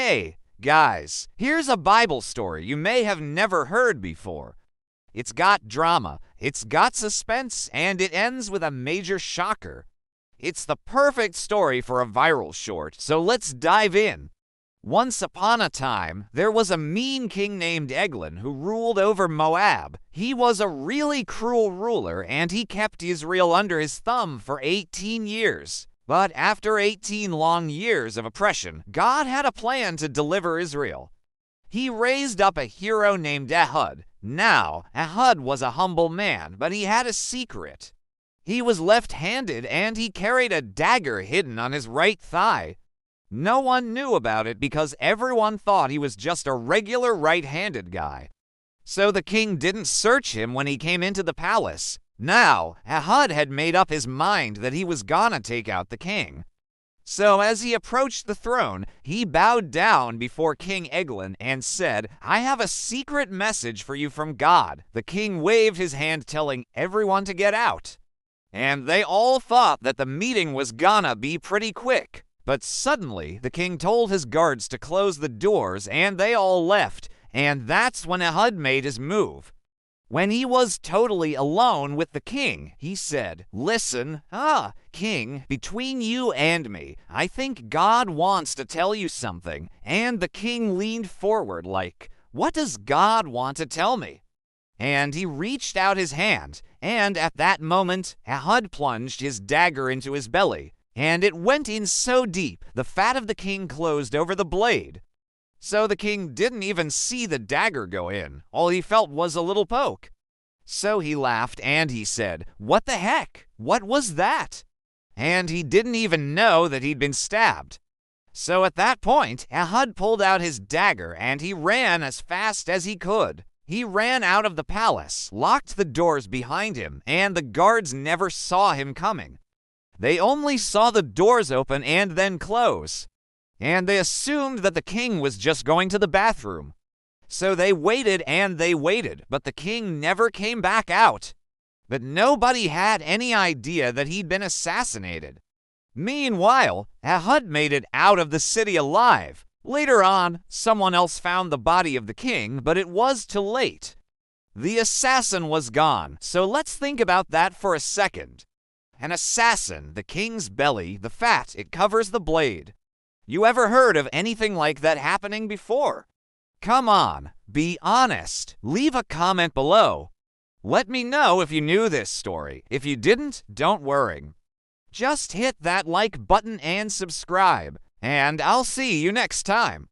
Hey, guys, here's a Bible story you may have never heard before. It's got drama, it's got suspense, and it ends with a major shocker. It's the perfect story for a viral short, so let's dive in. Once upon a time, there was a mean king named Eglon who ruled over Moab. He was a really cruel ruler, and he kept Israel under his thumb for 18 years. But after 18 long years of oppression, God had a plan to deliver Israel. He raised up a hero named Ehud. Now, Ehud was a humble man, but he had a secret. He was left-handed, and he carried a dagger hidden on his right thigh. No one knew about it because everyone thought he was just a regular right-handed guy. So the king didn't search him when he came into the palace. Now, Ehud had made up his mind that he was gonna take out the king. So as he approached the throne, he bowed down before King Eglon and said, "I have a secret message for you from God." The king waved his hand telling everyone to get out. And they all thought that the meeting was gonna be pretty quick. But suddenly, the king told his guards to close the doors, and they all left, and that's when Ehud made his move. When he was totally alone with the king, he said, "Listen, king, between you and me, I think God wants to tell you something." And the king leaned forward like, "What does God want to tell me?" And he reached out his hand, and at that moment, Ehud plunged his dagger into his belly. And it went in so deep, the fat of the king closed over the blade. So the king didn't even see the dagger go in. All he felt was a little poke. So he laughed and he said, "What the heck? What was that?" And he didn't even know that he'd been stabbed. So at that point, Ehud pulled out his dagger and he ran as fast as he could. He ran out of the palace, locked the doors behind him, and the guards never saw him coming. They only saw the doors open and then close. And they assumed that the king was just going to the bathroom. So they waited and they waited, but the king never came back out. But nobody had any idea that he'd been assassinated. Meanwhile, Ehud made it out of the city alive. Later on, someone else found the body of the king, but it was too late. The assassin was gone, so let's think about that for a second. An assassin, the king's belly, the fat, it covers the blade. You ever heard of anything like that happening before? Come on, be honest. Leave a comment below. Let me know if you knew this story. If you didn't, don't worry. Just hit that like button and subscribe, and I'll see you next time.